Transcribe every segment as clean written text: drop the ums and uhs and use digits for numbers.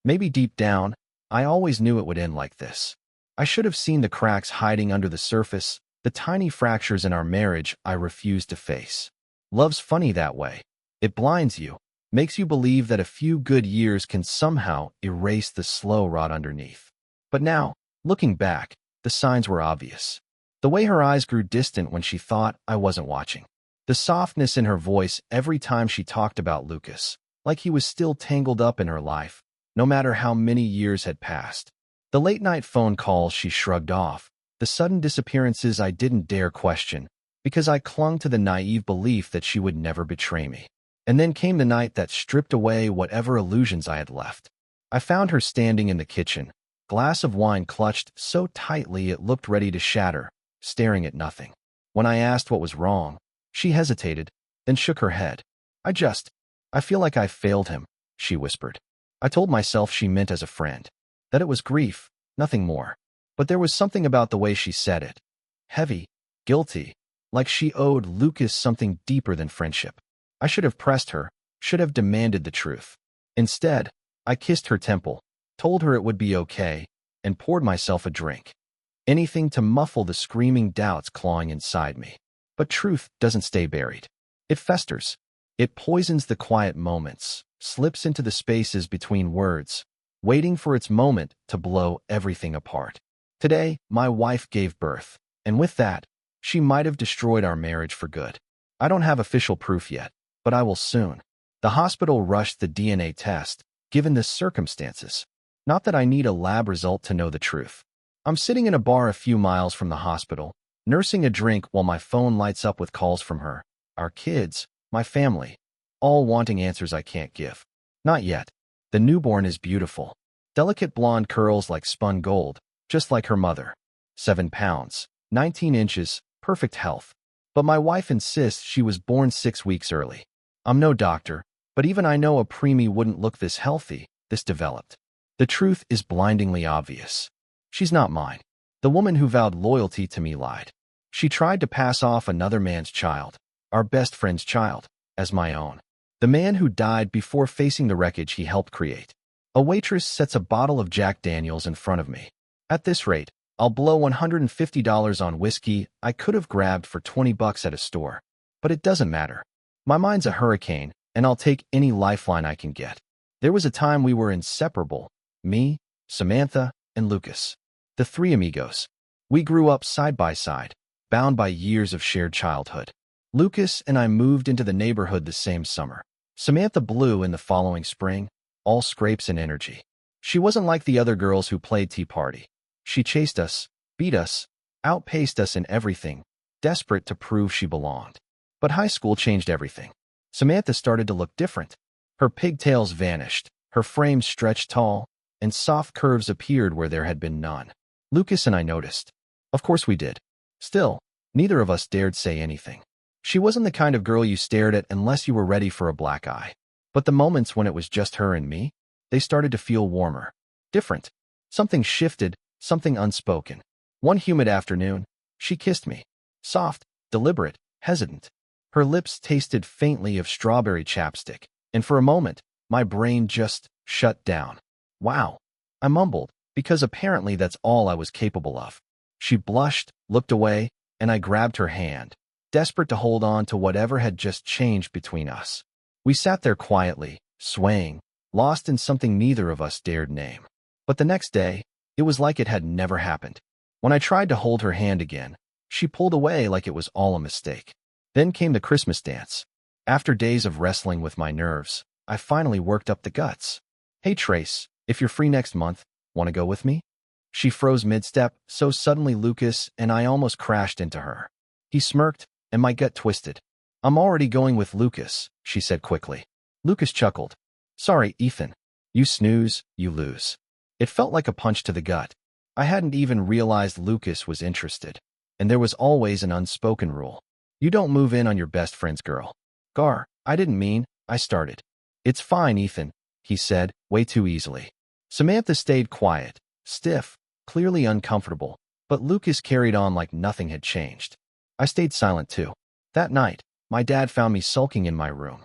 Maybe deep down, I always knew it would end like this. I should have seen the cracks hiding under the surface, the tiny fractures in our marriage I refused to face. Love's funny that way. It blinds you, makes you believe that a few good years can somehow erase the slow rot underneath. But now, looking back, the signs were obvious. The way her eyes grew distant when she thought I wasn't watching. The softness in her voice every time she talked about Lucas, like he was still tangled up in her life, no matter how many years had passed. The late-night phone calls she shrugged off, the sudden disappearances I didn't dare question, because I clung to the naive belief that she would never betray me. And then came the night that stripped away whatever illusions I had left. I found her standing in the kitchen, glass of wine clutched so tightly it looked ready to shatter, staring at nothing. When I asked what was wrong, she hesitated, then shook her head. I feel like I failed him, she whispered. I told myself she meant as a friend, that it was grief, nothing more. But there was something about the way she said it. Heavy, guilty, like she owed Lucas something deeper than friendship. I should have pressed her, should have demanded the truth. Instead, I kissed her temple, told her it would be okay, and poured myself a drink. Anything to muffle the screaming doubts clawing inside me. But truth doesn't stay buried. It festers. It poisons the quiet moments, slips into the spaces between words, waiting for its moment to blow everything apart. Today, my wife gave birth, and with that, she might have destroyed our marriage for good. I don't have official proof yet, but I will soon. The hospital rushed the DNA test, given the circumstances. Not that I need a lab result to know the truth. I'm sitting in a bar a few miles from the hospital, nursing a drink while my phone lights up with calls from her, our kids, my family, all wanting answers I can't give. Not yet. The newborn is beautiful. Delicate blonde curls like spun gold, just like her mother. 7 pounds, 19 inches, perfect health. But my wife insists she was born 6 weeks early. I'm no doctor, but even I know a preemie wouldn't look this healthy, this developed. The truth is blindingly obvious. She's not mine. The woman who vowed loyalty to me lied. She tried to pass off another man's child, our best friend's child, as my own. The man who died before facing the wreckage he helped create. A waitress sets a bottle of Jack Daniels in front of me. At this rate, I'll blow $150 on whiskey I could have grabbed for $20 at a store. But it doesn't matter. My mind's a hurricane, and I'll take any lifeline I can get. There was a time we were inseparable. Me, Samantha, and Lucas. The three amigos. We grew up side by side, bound by years of shared childhood. Lucas and I moved into the neighborhood the same summer. Samantha blew in the following spring, all scrapes and energy. She wasn't like the other girls who played Tea Party. She chased us, beat us, outpaced us in everything, desperate to prove she belonged. But high school changed everything. Samantha started to look different. Her pigtails vanished, her frame stretched tall, and soft curves appeared where there had been none. Lucas and I noticed. Of course we did. Still, neither of us dared say anything. She wasn't the kind of girl you stared at unless you were ready for a black eye. But the moments when it was just her and me, they started to feel warmer. Different. Something shifted, something unspoken. One humid afternoon, she kissed me. Soft, deliberate, hesitant. Her lips tasted faintly of strawberry chapstick, and for a moment, my brain just shut down. Wow, I mumbled, because apparently that's all I was capable of. She blushed, looked away, and I grabbed her hand, desperate to hold on to whatever had just changed between us. We sat there quietly, swaying, lost in something neither of us dared name. But the next day, it was like it had never happened. When I tried to hold her hand again, she pulled away like it was all a mistake. Then came the Christmas dance. After days of wrestling with my nerves, I finally worked up the guts. Hey Trace, if you're free next month, want to go with me? She froze mid-step, so suddenly Lucas and I almost crashed into her. He smirked, and my gut twisted. I'm already going with Lucas, she said quickly. Lucas chuckled. Sorry, Ethan. You snooze, you lose. It felt like a punch to the gut. I hadn't even realized Lucas was interested. And there was always an unspoken rule. You don't move in on your best friend's girl. Gar, I didn't mean, I started. It's fine, Ethan, he said, way too easily. Samantha stayed quiet, stiff, clearly uncomfortable, but Lucas carried on like nothing had changed. I stayed silent too. That night, my dad found me sulking in my room.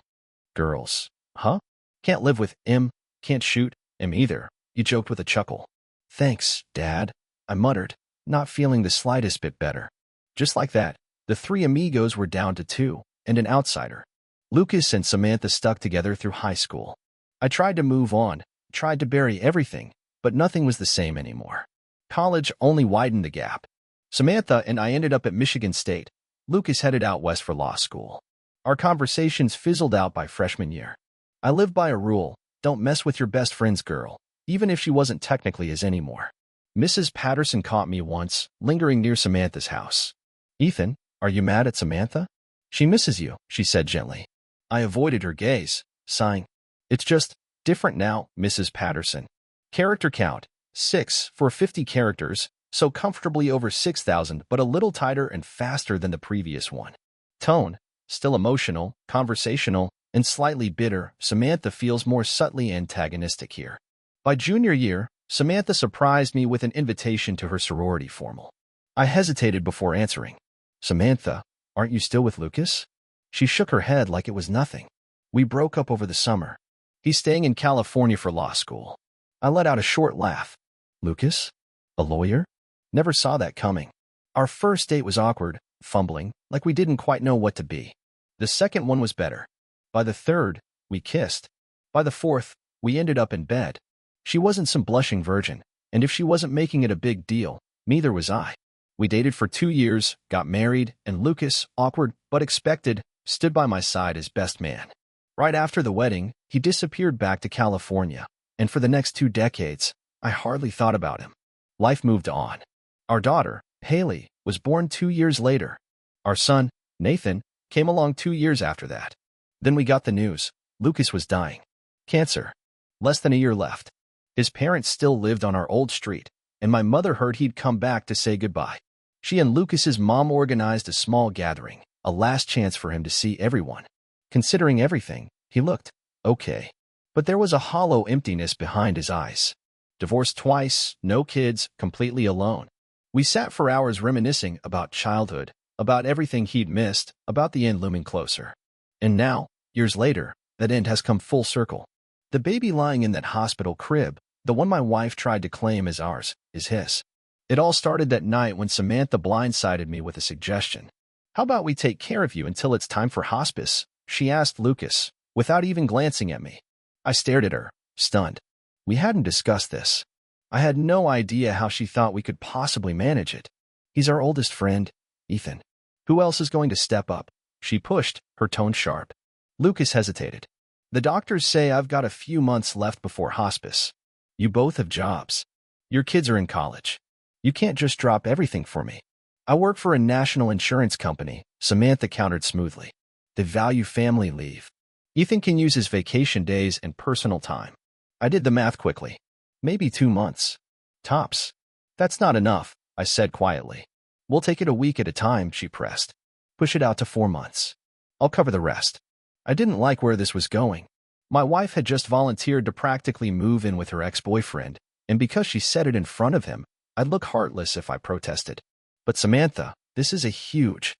Girls. Huh? Can't live with him, can't shoot, "Am either," he joked with a chuckle. "Thanks, Dad," I muttered, not feeling the slightest bit better. Just like that, the three amigos were down to two, and an outsider. Lucas and Samantha stuck together through high school. I tried to move on, tried to bury everything, but nothing was the same anymore. College only widened the gap. Samantha and I ended up at Michigan State. Lucas headed out west for law school. Our conversations fizzled out by freshman year. I lived by a rule: don't mess with your best friend's girl, even if she wasn't technically his anymore. Mrs. Patterson caught me once, lingering near Samantha's house. "Ethan, are you mad at Samantha?" "She misses you," she said gently. I avoided her gaze, sighing. "It's just different now, Mrs. Patterson. Character count, 6 for 50 characters, so comfortably over 6,000, but a little tighter and faster than the previous one. Tone, still emotional, conversational, and slightly bitter. Samantha feels more subtly antagonistic here." By junior year, Samantha surprised me with an invitation to her sorority formal. I hesitated before answering. "Samantha, aren't you still with Lucas?" She shook her head like it was nothing. "We broke up over the summer. He's staying in California for law school." I let out a short laugh. "Lucas? A lawyer? Never saw that coming." Our first date was awkward, fumbling, like we didn't quite know what to be. The second one was better. By the third, we kissed. By the fourth, we ended up in bed. She wasn't some blushing virgin, and if she wasn't making it a big deal, neither was I. We dated for 2 years, got married, and Lucas, awkward but expected, stood by my side as best man. Right after the wedding, he disappeared back to California, and for the next 2 decades, I hardly thought about him. Life moved on. Our daughter, Haley, was born 2 years later. Our son, Nathan, came along 2 years after that. Then we got the news: Lucas was dying. Cancer. Less than a year left. His parents still lived on our old street, and my mother heard he'd come back to say goodbye. She and Lucas's mom organized a small gathering, a last chance for him to see everyone. Considering everything, he looked okay. But there was a hollow emptiness behind his eyes. Divorced twice, no kids, completely alone. We sat for hours reminiscing about childhood, about everything he'd missed, about the end looming closer. And now, years later, that end has come full circle. The baby lying in that hospital crib, the one my wife tried to claim as ours, is his. It all started that night when Samantha blindsided me with a suggestion. "How about we take care of you until it's time for hospice?" she asked Lucas, without even glancing at me. I stared at her, stunned. We hadn't discussed this. I had no idea how she thought we could possibly manage it. "He's our oldest friend, Ethan. Who else is going to step up?" she pushed, her tone sharp. Lucas hesitated. "The doctors say I've got a few months left before hospice. You both have jobs. Your kids are in college. You can't just drop everything for me." "I work for a national insurance company," Samantha countered smoothly. "They value family leave. Ethan can use his vacation days and personal time." I did the math quickly. "Maybe 2 months. Tops." "That's not enough," I said quietly. "We'll take it a week at a time," she pressed. "Push it out to 4 months. I'll cover the rest." I didn't like where this was going. My wife had just volunteered to practically move in with her ex-boyfriend, and because she said it in front of him, I'd look heartless if I protested. "But Samantha, this is a huge..."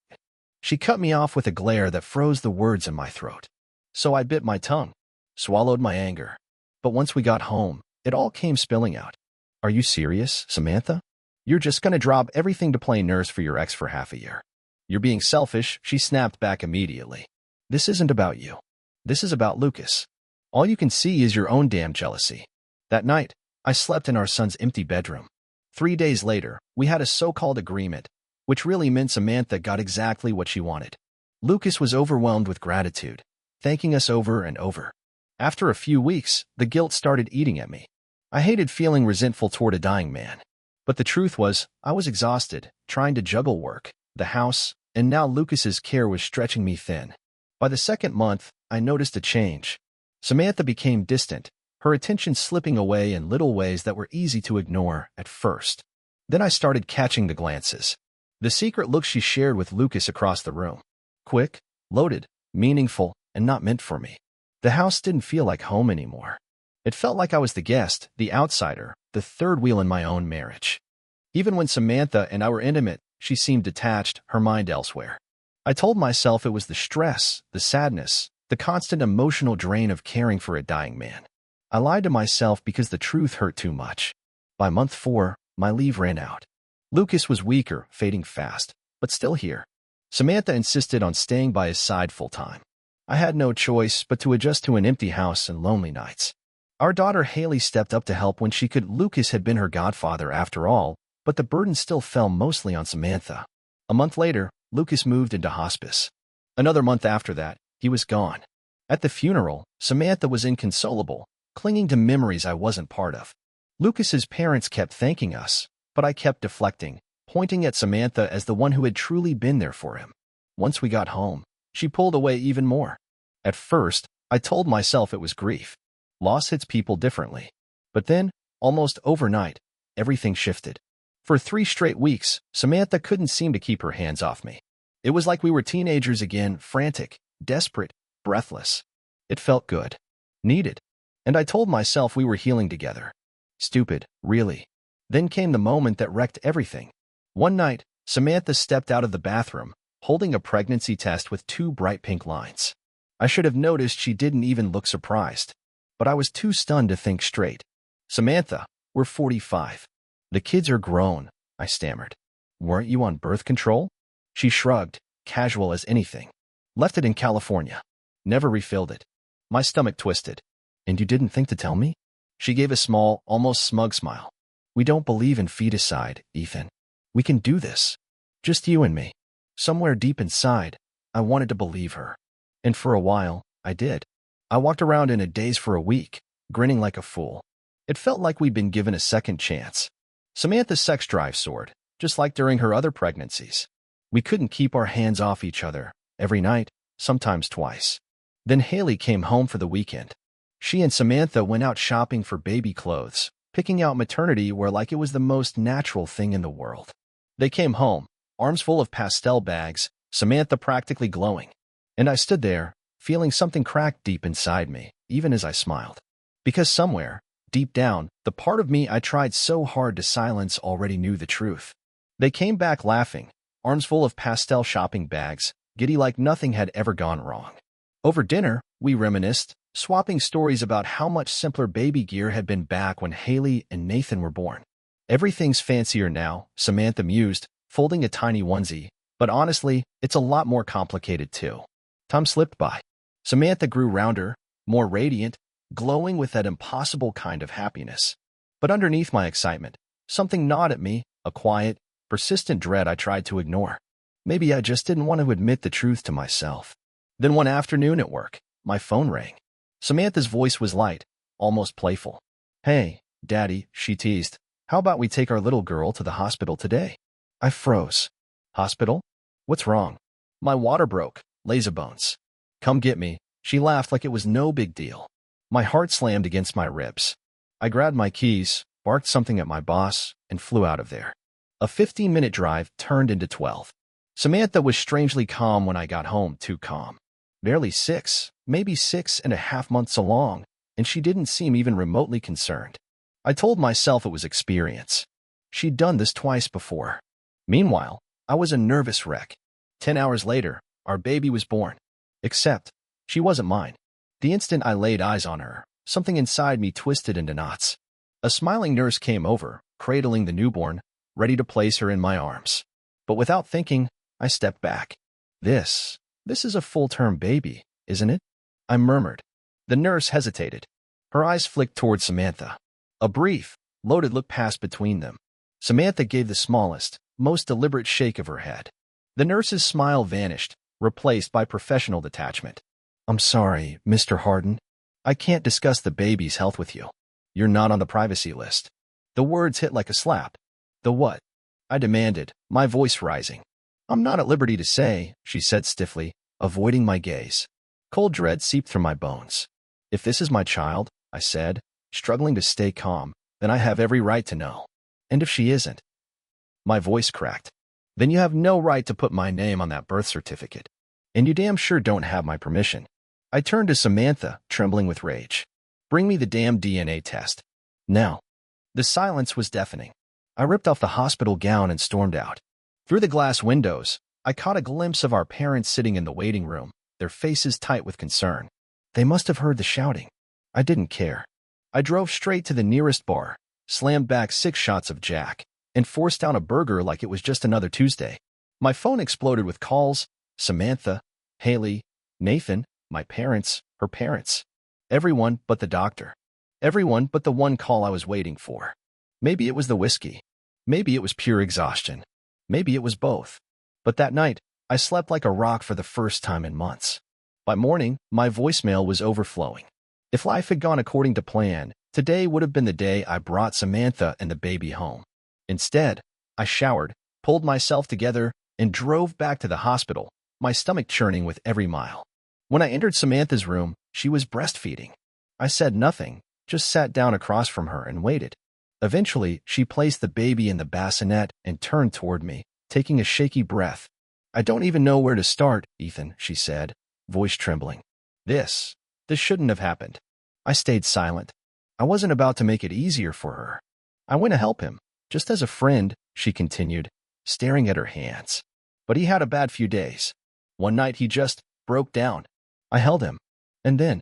She cut me off with a glare that froze the words in my throat. So I bit my tongue, swallowed my anger. But once we got home, it all came spilling out. "Are you serious, Samantha? You're just gonna drop everything to play nurse for your ex for half a year? You're being selfish," she snapped back immediately. "This isn't about you. This is about Lucas. All you can see is your own damn jealousy." That night, I slept in our son's empty bedroom. 3 days later, we had a so-called agreement, which really meant Samantha got exactly what she wanted. Lucas was overwhelmed with gratitude, thanking us over and over. After a few weeks, the guilt started eating at me. I hated feeling resentful toward a dying man. But the truth was, I was exhausted, trying to juggle work, the house, and now Lucas's care was stretching me thin. By the second month, I noticed a change. Samantha became distant, her attention slipping away in little ways that were easy to ignore at first. Then I started catching the glances. The secret look she shared with Lucas across the room. Quick, loaded, meaningful, and not meant for me. The house didn't feel like home anymore. It felt like I was the guest, the outsider, the third wheel in my own marriage. Even when Samantha and I were intimate, she seemed detached, her mind elsewhere. I told myself it was the stress, the sadness, the constant emotional drain of caring for a dying man. I lied to myself because the truth hurt too much. By month 4, my leave ran out. Lucas was weaker, fading fast, but still here. Samantha insisted on staying by his side full-time. I had no choice but to adjust to an empty house and lonely nights. Our daughter Haley stepped up to help when she could. Lucas had been her godfather after all, but the burden still fell mostly on Samantha. A month later, Lucas moved into hospice. Another month after that, he was gone. At the funeral, Samantha was inconsolable, clinging to memories I wasn't part of. Lucas's parents kept thanking us, but I kept deflecting, pointing at Samantha as the one who had truly been there for him. Once we got home, she pulled away even more. At first, I told myself it was grief. Loss hits people differently. But then, almost overnight, everything shifted. For 3 straight weeks, Samantha couldn't seem to keep her hands off me. It was like we were teenagers again, frantic, desperate, breathless. It felt good. Needed. And I told myself we were healing together. Stupid, really. Then came the moment that wrecked everything. One night, Samantha stepped out of the bathroom, holding a pregnancy test with 2 bright pink lines. I should have noticed she didn't even look surprised. But I was too stunned to think straight. Samantha, we're 45. The kids are grown, I stammered. Weren't you on birth control? She shrugged, casual as anything. Left it in California. Never refilled it. My stomach twisted. And you didn't think to tell me? She gave a small, almost smug smile. We don't believe in feticide, Ethan. We can do this. Just you and me. Somewhere deep inside, I wanted to believe her. And for a while, I did. I walked around in a daze for a week, grinning like a fool. It felt like we'd been given a second chance. Samantha's sex drive soared, just like during her other pregnancies. We couldn't keep our hands off each other, every night, sometimes twice. Then Haley came home for the weekend. She and Samantha went out shopping for baby clothes, picking out maternity wear like it was the most natural thing in the world. They came home, arms full of pastel bags, Samantha practically glowing. And I stood there, feeling something crack deep inside me, even as I smiled. Because somewhere, deep down, the part of me I tried so hard to silence already knew the truth. They came back laughing, arms full of pastel shopping bags, giddy like nothing had ever gone wrong. Over dinner, we reminisced, swapping stories about how much simpler baby gear had been back when Haley and Nathan were born. Everything's fancier now, Samantha mused, folding a tiny onesie, but honestly, it's a lot more complicated too. Time slipped by. Samantha grew rounder, more radiant, glowing with that impossible kind of happiness. But underneath my excitement, something gnawed at me, a quiet, persistent dread I tried to ignore. Maybe I just didn't want to admit the truth to myself. Then one afternoon at work, my phone rang. Samantha's voice was light, almost playful. Hey, Daddy, she teased. How about we take our little girl to the hospital today? I froze. Hospital? What's wrong? My water broke, lazybones. Come get me. She laughed like it was no big deal. My heart slammed against my ribs. I grabbed my keys, barked something at my boss, and flew out of there. A 15-minute drive turned into 12. Samantha was strangely calm when I got home, too calm. Barely 6, maybe 6.5 months along, and she didn't seem even remotely concerned. I told myself it was experience. She'd done this twice before. Meanwhile, I was a nervous wreck. 10 hours later, our baby was born. Except, she wasn't mine. The instant I laid eyes on her, something inside me twisted into knots. A smiling nurse came over, cradling the newborn, ready to place her in my arms. But without thinking, I stepped back. This is a full-term baby, isn't it? I murmured. The nurse hesitated. Her eyes flicked toward Samantha. A brief, loaded look passed between them. Samantha gave the smallest, most deliberate shake of her head. The nurse's smile vanished, replaced by professional detachment. I'm sorry, Mr. Harden. I can't discuss the baby's health with you. You're not on the privacy list. The words hit like a slap. The what? I demanded, my voice rising. I'm not at liberty to say, she said stiffly, avoiding my gaze. Cold dread seeped through my bones. If this is my child, I said, struggling to stay calm, then I have every right to know. And if she isn't? My voice cracked. Then you have no right to put my name on that birth certificate. And you damn sure don't have my permission. I turned to Samantha, trembling with rage. Bring me the damn DNA test. Now. The silence was deafening. I ripped off the hospital gown and stormed out. Through the glass windows, I caught a glimpse of our parents sitting in the waiting room, their faces tight with concern. They must have heard the shouting. I didn't care. I drove straight to the nearest bar, slammed back 6 shots of Jack, and forced down a burger like it was just another Tuesday. My phone exploded with calls: Samantha, Haley, Nathan, my parents, her parents. Everyone but the doctor. Everyone but the one call I was waiting for. Maybe it was the whiskey. Maybe it was pure exhaustion. Maybe it was both. But that night, I slept like a rock for the first time in months. By morning, my voicemail was overflowing. If life had gone according to plan, today would have been the day I brought Samantha and the baby home. Instead, I showered, pulled myself together, and drove back to the hospital, my stomach churning with every mile. When I entered Samantha's room, she was breastfeeding. I said nothing, just sat down across from her and waited. Eventually, she placed the baby in the bassinet and turned toward me, taking a shaky breath. "I don't even know where to start, Ethan," she said, voice trembling. This shouldn't have happened." I stayed silent. I wasn't about to make it easier for her. "I went to help him, just as a friend," she continued, staring at her hands. "But he had a bad few days. One night he just broke down. I held him. And then—"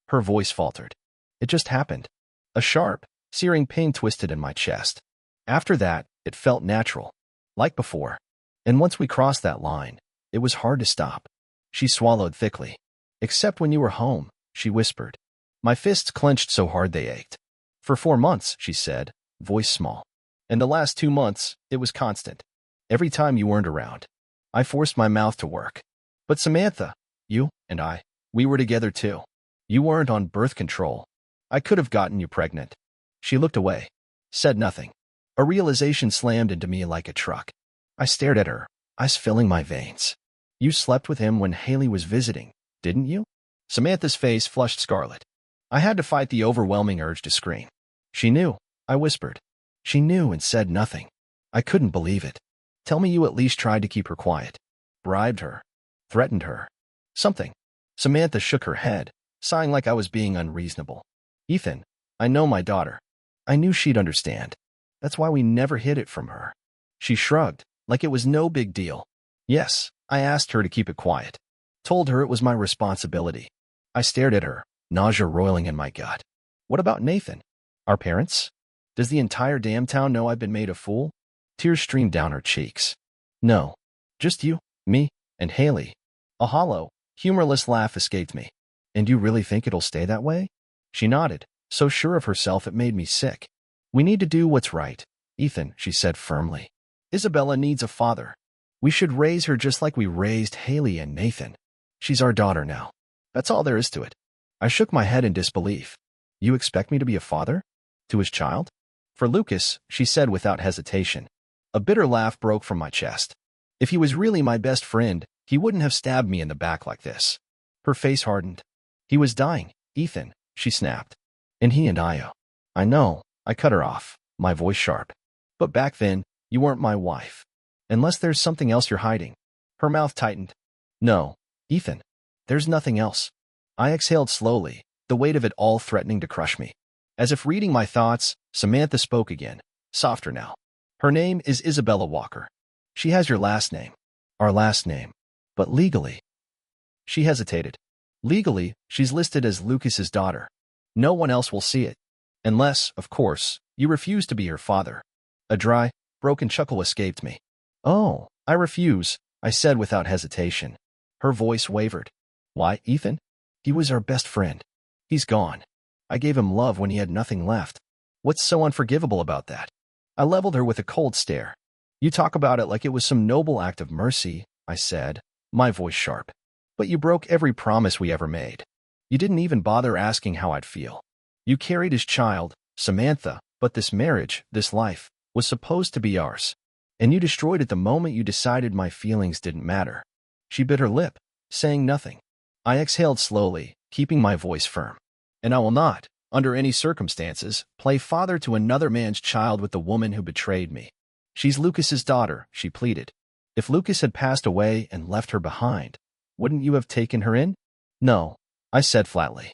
Her voice faltered. "It just happened. A sharp, searing pain twisted in my chest. After that, it felt natural, like before. And once we crossed that line, it was hard to stop." She swallowed thickly. "Except when you were home," she whispered. My fists clenched so hard they ached. "For 4 months," she said, voice small. "And the last 2 months, it was constant. Every time you weren't around." I forced my mouth to work. "But Samantha, you and we were together too. You weren't on birth control. I could have gotten you pregnant." She looked away, said nothing. A realization slammed into me like a truck. I stared at her, ice filling my veins. "You slept with him when Haley was visiting, didn't you?" Samantha's face flushed scarlet. I had to fight the overwhelming urge to scream. "She knew," I whispered. "She knew and said nothing." I couldn't believe it. "Tell me you at least tried to keep her quiet. Bribed her. Threatened her. Something." Samantha shook her head, sighing like I was being unreasonable. "Ethan, I know my daughter. I knew she'd understand. That's why we never hid it from her." She shrugged, like it was no big deal. "Yes, I asked her to keep it quiet. Told her it was my responsibility." I stared at her, nausea roiling in my gut. "What about Nathan? Our parents? Does the entire damn town know I've been made a fool?" Tears streamed down her cheeks. "No. Just you, me, and Haley." A hollow, humorless laugh escaped me. "And you really think it'll stay that way?" She nodded, so sure of herself it made me sick. "We need to do what's right, Ethan," she said firmly. "Isabella needs a father. We should raise her just like we raised Haley and Nathan. She's our daughter now. That's all there is to it." I shook my head in disbelief. "You expect me to be a father? To his child?" "For Lucas," she said without hesitation. A bitter laugh broke from my chest. "If he was really my best friend, he wouldn't have stabbed me in the back like this." Her face hardened. "He was dying, Ethan," she snapped. "And he and I know," I cut her off, my voice sharp. "But back then, you weren't my wife. Unless there's something else you're hiding." Her mouth tightened. "No, Ethan. There's nothing else." I exhaled slowly, the weight of it all threatening to crush me. As if reading my thoughts, Samantha spoke again, softer now. "Her name is Isabella Walker. She has your last name. Our last name. But legally—" She hesitated. "Legally, she's listed as Lucas's daughter. No one else will see it. Unless, of course, you refuse to be her father." A dry, broken chuckle escaped me. "Oh, I refuse," I said without hesitation. Her voice wavered. "Why, Ethan? He was our best friend. He's gone. I gave him love when he had nothing left. What's so unforgivable about that?" I leveled her with a cold stare. "You talk about it like it was some noble act of mercy," I said, my voice sharp. "But you broke every promise we ever made. You didn't even bother asking how I'd feel. You carried his child, Samantha, but this marriage, this life, was supposed to be ours. And you destroyed it the moment you decided my feelings didn't matter." She bit her lip, saying nothing. I exhaled slowly, keeping my voice firm. "And I will not, under any circumstances, play father to another man's child with the woman who betrayed me. She's Lucas's daughter," she pleaded. "If Lucas had passed away and left her behind, wouldn't you have taken her in?" "No," I said flatly.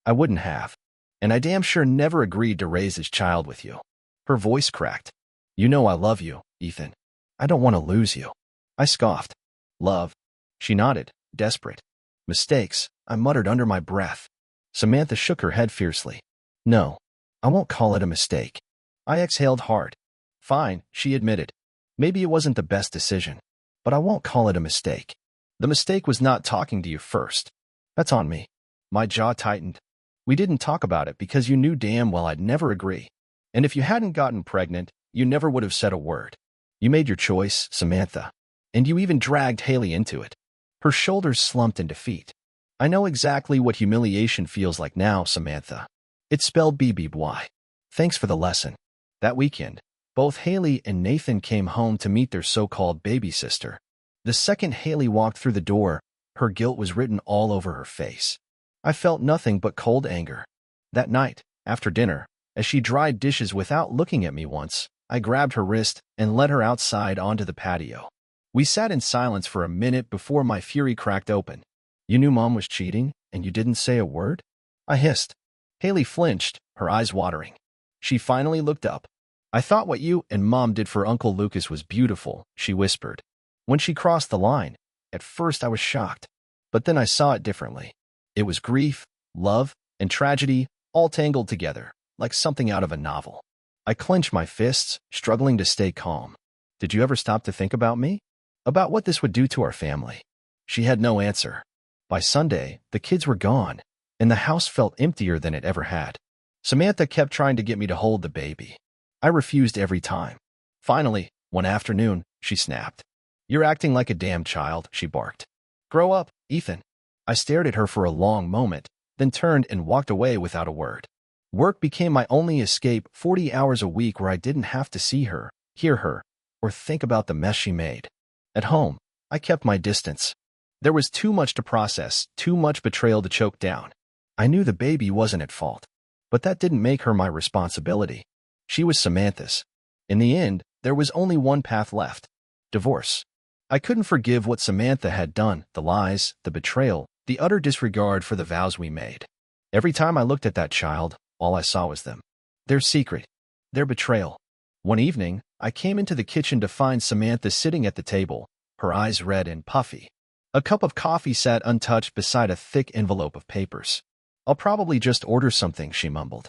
"I wouldn't have. And I damn sure never agreed to raise his child with you." Her voice cracked. "You know I love you, Ethan. I don't want to lose you." I scoffed. "Love?" She nodded, desperate. "Mistakes," I muttered under my breath. Samantha shook her head fiercely. No, I won't call it a mistake. I exhaled hard. Fine, she admitted. Maybe it wasn't the best decision, but I won't call it a mistake. The mistake was not talking to you first. That's on me. My jaw tightened. We didn't talk about it because you knew damn well I'd never agree. And if you hadn't gotten pregnant, you never would have said a word. You made your choice, Samantha. And you even dragged Haley into it. Her shoulders slumped in defeat. I know exactly what humiliation feels like now, Samantha. It spelled BBY. Thanks for the lesson. That weekend, both Haley and Nathan came home to meet their so-called baby sister. The second Haley walked through the door, her guilt was written all over her face. I felt nothing but cold anger. That night, after dinner, as she dried dishes without looking at me once, I grabbed her wrist and led her outside onto the patio. We sat in silence for a minute before my fury cracked open. You knew Mom was cheating, and you didn't say a word? I hissed. Haley flinched, her eyes watering. She finally looked up. I thought what you and Mom did for Uncle Lucas was beautiful, she whispered. When she crossed the line, at first I was shocked, but then I saw it differently. It was grief, love, and tragedy, all tangled together, like something out of a novel. I clenched my fists, struggling to stay calm. Did you ever stop to think about me? About what this would do to our family? She had no answer. By Sunday, the kids were gone, and the house felt emptier than it ever had. Samantha kept trying to get me to hold the baby. I refused every time. Finally, one afternoon, she snapped. You're acting like a damn child, she barked. Grow up, Ethan. I stared at her for a long moment, then turned and walked away without a word. Work became my only escape, 40 hours a week where I didn't have to see her, hear her, or think about the mess she made. At home, I kept my distance. There was too much to process, too much betrayal to choke down. I knew the baby wasn't at fault, but that didn't make her my responsibility. She was Samantha's. In the end, there was only one path left: divorce. I couldn't forgive what Samantha had done, the lies, the betrayal, the utter disregard for the vows we made. Every time I looked at that child, all I saw was them. Their secret, their betrayal. One evening, I came into the kitchen to find Samantha sitting at the table, her eyes red and puffy. A cup of coffee sat untouched beside a thick envelope of papers. I'll probably just order something, she mumbled.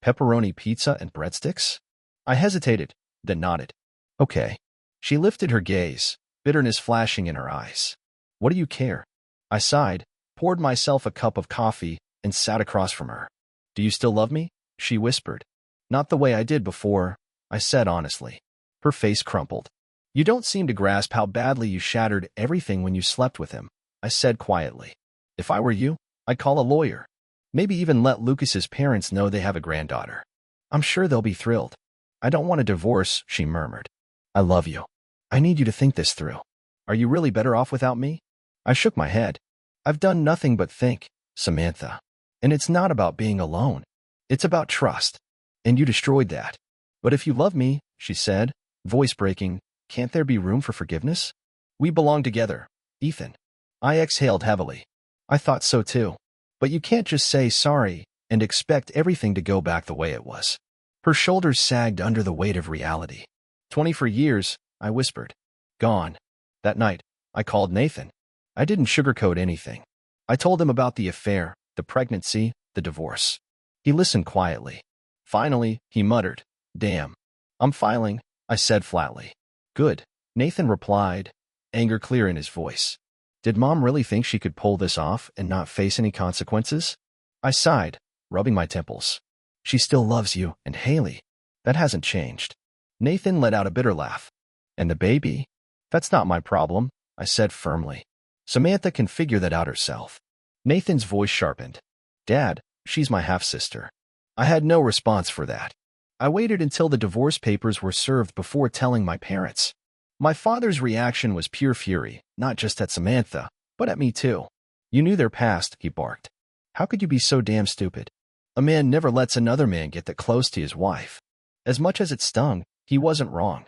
Pepperoni pizza and breadsticks? I hesitated, then nodded. Okay. She lifted her gaze, bitterness flashing in her eyes. What do you care? I sighed, poured myself a cup of coffee, and sat across from her. Do you still love me? She whispered. Not the way I did before, I said honestly. Her face crumpled. You don't seem to grasp how badly you shattered everything when you slept with him, I said quietly. If I were you, I'd call a lawyer. Maybe even let Lucas's parents know they have a granddaughter. I'm sure they'll be thrilled. I don't want a divorce, she murmured. I love you. I need you to think this through. Are you really better off without me? I shook my head. I've done nothing but think, Samantha. And it's not about being alone. It's about trust. And you destroyed that. But if you love me, she said, voice breaking, can't there be room for forgiveness? We belong together, Ethan. I exhaled heavily. I thought so too. But you can't just say sorry and expect everything to go back the way it was. Her shoulders sagged under the weight of reality. 24 years, I whispered. Gone. That night, I called Nathan. I didn't sugarcoat anything. I told him about the affair, the pregnancy, the divorce. He listened quietly. Finally, he muttered, Damn. I'm filing, I said flatly. Good, Nathan replied, anger clear in his voice. Did Mom really think she could pull this off and not face any consequences? I sighed, rubbing my temples. She still loves you and Haley. That hasn't changed. Nathan let out a bitter laugh. And the baby? That's not my problem, I said firmly. Samantha can figure that out herself. Nathan's voice sharpened. Dad, she's my half-sister. I had no response for that. I waited until the divorce papers were served before telling my parents. My father's reaction was pure fury, not just at Samantha, but at me too. You knew their past, he barked. How could you be so damn stupid? A man never lets another man get that close to his wife. As much as it stung, he wasn't wrong.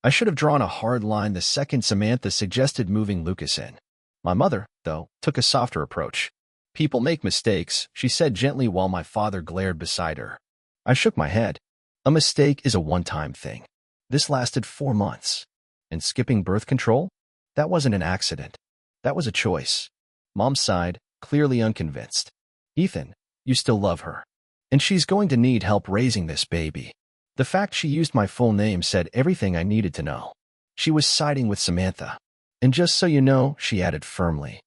I should have drawn a hard line the second Samantha suggested moving Lucas in. My mother, though, took a softer approach. People make mistakes, she said gently while my father glared beside her. I shook my head. A mistake is a one-time thing. This lasted 4 months. And skipping birth control? That wasn't an accident. That was a choice. Mom sighed, clearly unconvinced. Ethan, you still love her. And she's going to need help raising this baby. The fact she used my full name said everything I needed to know. She was siding with Samantha. And just so you know, she added firmly,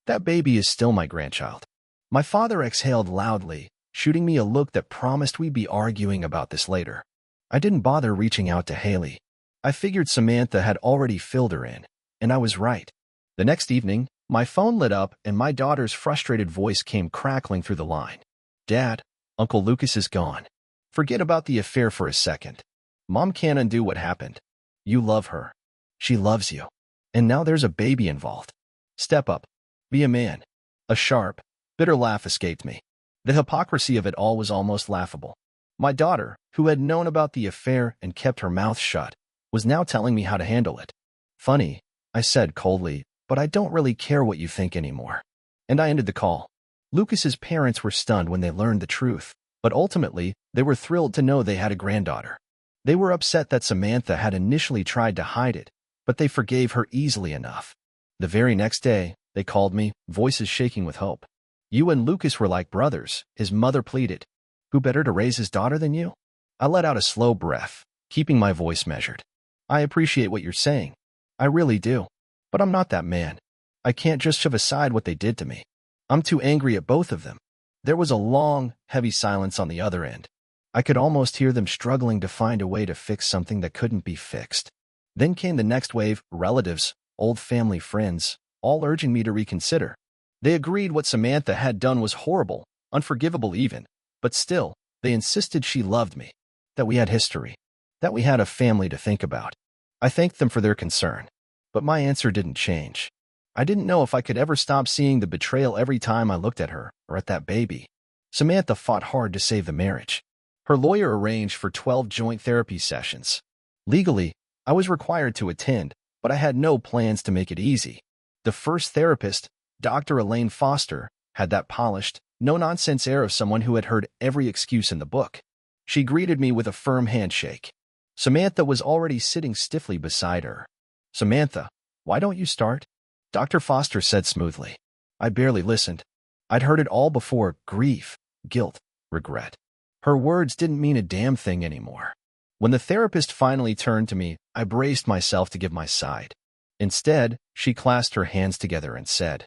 that baby is still my grandchild. My father exhaled loudly, shooting me a look that promised we'd be arguing about this later. I didn't bother reaching out to Haley. I figured Samantha had already filled her in, and I was right. The next evening, my phone lit up and my daughter's frustrated voice came crackling through the line. Dad, Uncle Lucas is gone. Forget about the affair for a second. Mom can't undo what happened. You love her. She loves you. And now there's a baby involved. Step up. Be a man. A sharp, bitter laugh escaped me. The hypocrisy of it all was almost laughable. My daughter, who had known about the affair and kept her mouth shut, was now telling me how to handle it. Funny, I said coldly, but I don't really care what you think anymore. And I ended the call. Lucas's parents were stunned when they learned the truth, but ultimately, they were thrilled to know they had a granddaughter. They were upset that Samantha had initially tried to hide it, but they forgave her easily enough. The very next day, they called me, voices shaking with hope. You and Lucas were like brothers, his mother pleaded. Who better to raise his daughter than you? I let out a slow breath, keeping my voice measured. I appreciate what you're saying. I really do. But I'm not that man. I can't just shove aside what they did to me. I'm too angry at both of them. There was a long, heavy silence on the other end. I could almost hear them struggling to find a way to fix something that couldn't be fixed. Then came the next wave, relatives, old family friends, all urging me to reconsider. They agreed what Samantha had done was horrible, unforgivable even, but still, they insisted she loved me, that we had history, that we had a family to think about. I thanked them for their concern, but my answer didn't change. I didn't know if I could ever stop seeing the betrayal every time I looked at her or at that baby. Samantha fought hard to save the marriage. Her lawyer arranged for 12 joint therapy sessions. Legally, I was required to attend, but I had no plans to make it easy. The first therapist, Dr. Elaine Foster, had that polished, no-nonsense air of someone who had heard every excuse in the book. She greeted me with a firm handshake. Samantha was already sitting stiffly beside her. Samantha, why don't you start? Dr. Foster said smoothly. I barely listened. I'd heard it all before: grief, guilt, regret. Her words didn't mean a damn thing anymore. When the therapist finally turned to me, I braced myself to give my side. Instead, she clasped her hands together and said,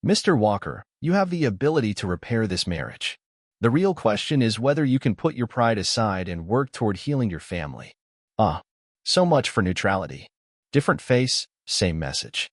Mr. Walker, you have the ability to repair this marriage. The real question is whether you can put your pride aside and work toward healing your family. So much for neutrality. Different face, same message.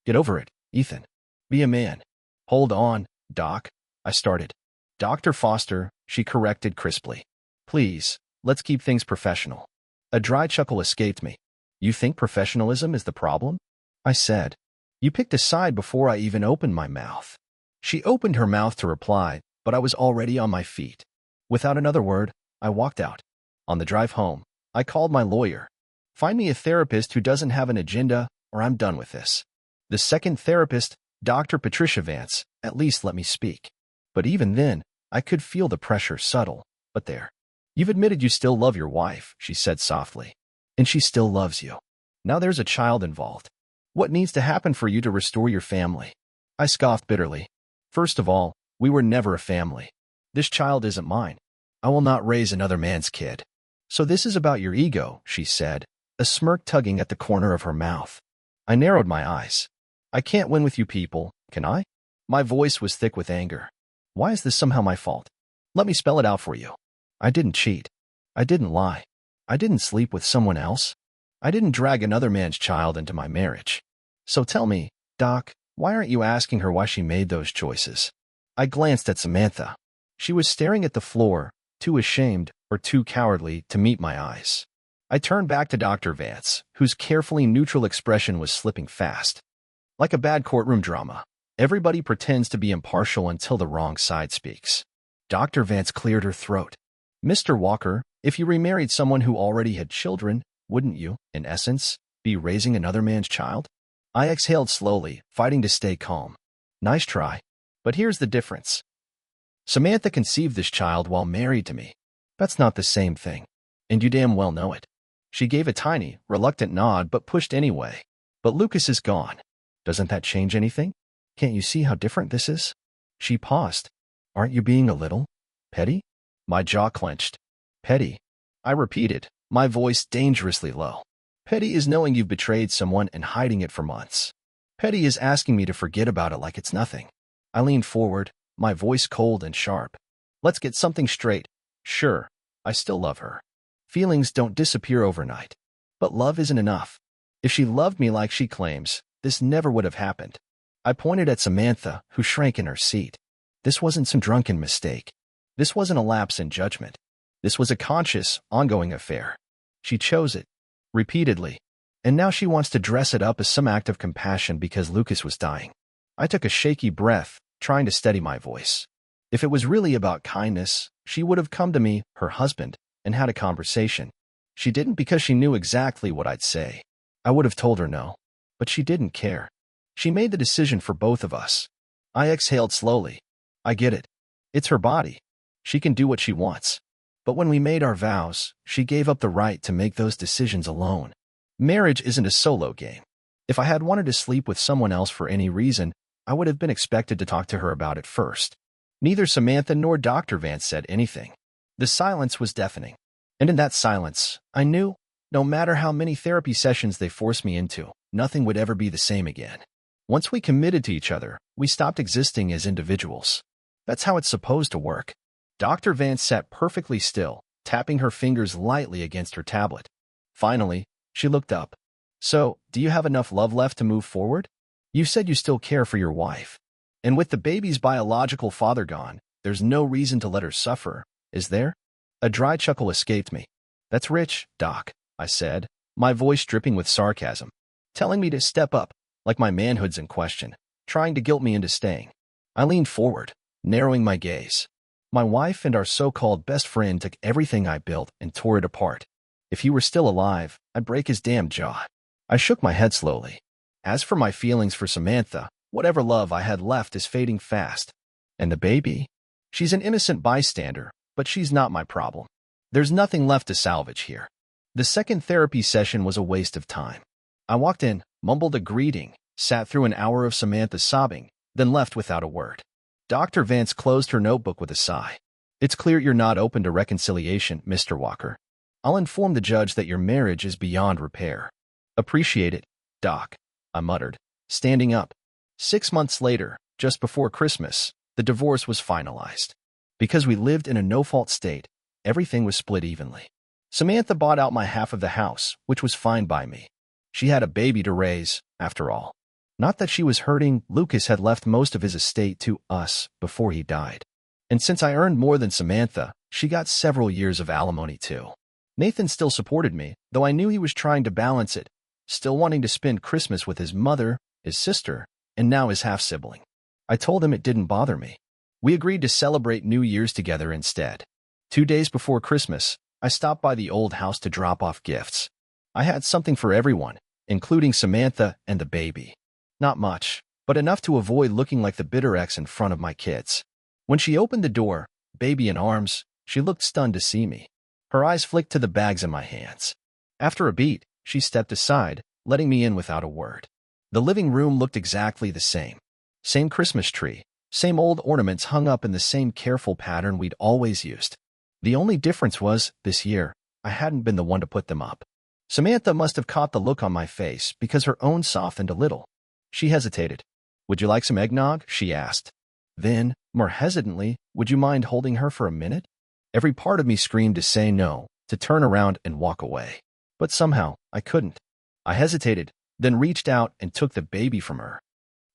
Get over it, Ethan. Be a man. Hold on, Doc, I started. Dr. Foster, she corrected crisply. Please, let's keep things professional. A dry chuckle escaped me. You think professionalism is the problem? I said. You picked a side before I even opened my mouth. She opened her mouth to reply, but I was already on my feet. Without another word, I walked out. On the drive home, I called my lawyer. Find me a therapist who doesn't have an agenda, or I'm done with this. The second therapist, Dr. Patricia Vance, at least let me speak. But even then, I could feel the pressure subtle, but there. You've admitted you still love your wife, she said softly. And she still loves you. Now there's a child involved. What needs to happen for you to restore your family? I scoffed bitterly. First of all, we were never a family. This child isn't mine. I will not raise another man's kid. So this is about your ego, she said, a smirk tugging at the corner of her mouth. I narrowed my eyes. I can't win with you people, can I? My voice was thick with anger. Why is this somehow my fault? Let me spell it out for you. I didn't cheat. I didn't lie. I didn't sleep with someone else. I didn't drag another man's child into my marriage. So tell me, Doc, why aren't you asking her why she made those choices? I glanced at Samantha. She was staring at the floor, too ashamed or too cowardly to meet my eyes. I turned back to Dr. Vance, whose carefully neutral expression was slipping fast. Like a bad courtroom drama, everybody pretends to be impartial until the wrong side speaks. Dr. Vance cleared her throat. Mr. Walker, if you remarried someone who already had children, wouldn't you, in essence, be raising another man's child? I exhaled slowly, fighting to stay calm. Nice try. But here's the difference. Samantha conceived this child while married to me. That's not the same thing. And you damn well know it. She gave a tiny, reluctant nod but pushed anyway. But Lucas is gone. Doesn't that change anything? Can't you see how different this is? She paused. Aren't you being a little petty? My jaw clenched. Petty, I repeated, my voice dangerously low. Petty is knowing you've betrayed someone and hiding it for months. Petty is asking me to forget about it like it's nothing. I leaned forward, my voice cold and sharp. Let's get something straight. Sure, I still love her. Feelings don't disappear overnight. But love isn't enough. If she loved me like she claims, this never would have happened. I pointed at Samantha, who shrank in her seat. This wasn't some drunken mistake. This wasn't a lapse in judgment. This was a conscious, ongoing affair. She chose it, repeatedly. And now she wants to dress it up as some act of compassion because Lucas was dying. I took a shaky breath, trying to steady my voice. If it was really about kindness, she would have come to me, her husband, and had a conversation. She didn't because she knew exactly what I'd say. I would have told her no. But she didn't care. She made the decision for both of us. I exhaled slowly. I get it. It's her body. She can do what she wants. But when we made our vows, she gave up the right to make those decisions alone. Marriage isn't a solo game. If I had wanted to sleep with someone else for any reason, I would have been expected to talk to her about it first. Neither Samantha nor Dr. Vance said anything. The silence was deafening. And in that silence, I knew, no matter how many therapy sessions they forced me into, nothing would ever be the same again. Once we committed to each other, we stopped existing as individuals. That's how it's supposed to work. Dr. Vance sat perfectly still, tapping her fingers lightly against her tablet. Finally, she looked up. So, do you have enough love left to move forward? You said you still care for your wife. And with the baby's biological father gone, there's no reason to let her suffer, is there? A dry chuckle escaped me. That's rich, Doc, I said, my voice dripping with sarcasm, telling me to step up, like my manhood's in question, trying to guilt me into staying. I leaned forward, narrowing my gaze. My wife and our so-called best friend took everything I built and tore it apart. If he were still alive, I'd break his damn jaw. I shook my head slowly. As for my feelings for Samantha, whatever love I had left is fading fast. And the baby? She's an innocent bystander, but she's not my problem. There's nothing left to salvage here. The second therapy session was a waste of time. I walked in, mumbled a greeting, sat through an hour of Samantha sobbing, then left without a word. Dr. Vance closed her notebook with a sigh. It's clear you're not open to reconciliation, Mr. Walker. I'll inform the judge that your marriage is beyond repair. Appreciate it, Doc, I muttered, standing up. 6 months later, just before Christmas, the divorce was finalized. Because we lived in a no-fault state, everything was split evenly. Samantha bought out my half of the house, which was fine by me. She had a baby to raise, after all. Not that she was hurting, Lucas had left most of his estate to us before he died. And since I earned more than Samantha, she got several years of alimony too. Nathan still supported me, though I knew he was trying to balance it, still wanting to spend Christmas with his mother, his sister, and now his half-sibling. I told him it didn't bother me. We agreed to celebrate New Year's together instead. 2 days before Christmas, I stopped by the old house to drop off gifts. I had something for everyone, including Samantha and the baby. Not much, but enough to avoid looking like the bitter ex in front of my kids. When she opened the door, baby in arms, she looked stunned to see me. Her eyes flicked to the bags in my hands. After a beat, she stepped aside, letting me in without a word. The living room looked exactly the same. Same Christmas tree, same old ornaments hung up in the same careful pattern we'd always used. The only difference was, this year, I hadn't been the one to put them up. Samantha must have caught the look on my face because her own softened a little. She hesitated. Would you like some eggnog? She asked. Then, more hesitantly, would you mind holding her for a minute? Every part of me screamed to say no, to turn around and walk away. But somehow, I couldn't. I hesitated, then reached out and took the baby from her.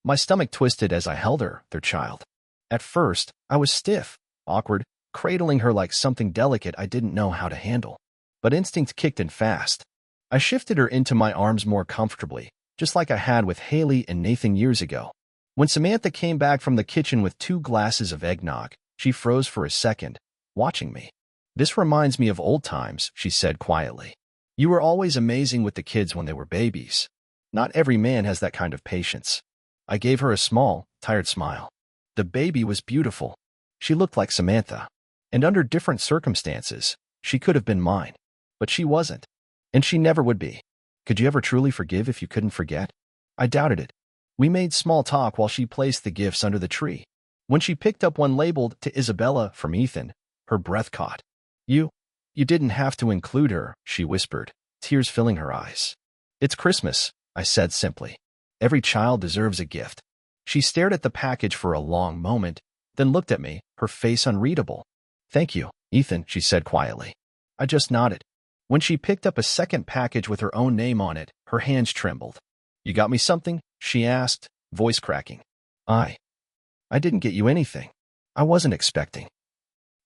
My stomach twisted as I held her, their child. At first, I was stiff, awkward, cradling her like something delicate I didn't know how to handle. But instinct kicked in fast. I shifted her into my arms more comfortably, just like I had with Haley and Nathan years ago. When Samantha came back from the kitchen with 2 glasses of eggnog, she froze for a second, watching me. This reminds me of old times, she said quietly. You were always amazing with the kids when they were babies. Not every man has that kind of patience. I gave her a small, tired smile. The baby was beautiful. She looked like Samantha. And under different circumstances, she could have been mine. But she wasn't. And she never would be. Could you ever truly forgive if you couldn't forget? I doubted it. We made small talk while she placed the gifts under the tree. When she picked up one labeled to Isabella from Ethan, Her breath caught. You didn't have to include her, she whispered, tears filling her eyes. It's Christmas, I said simply. Every child deserves a gift. She stared at the package for a long moment, then looked at me, her face unreadable. Thank you, Ethan, she said quietly. I just nodded. When she picked up a second package with her own name on it, her hands trembled. You got me something? She asked, voice cracking. I didn't get you anything. I wasn't expecting.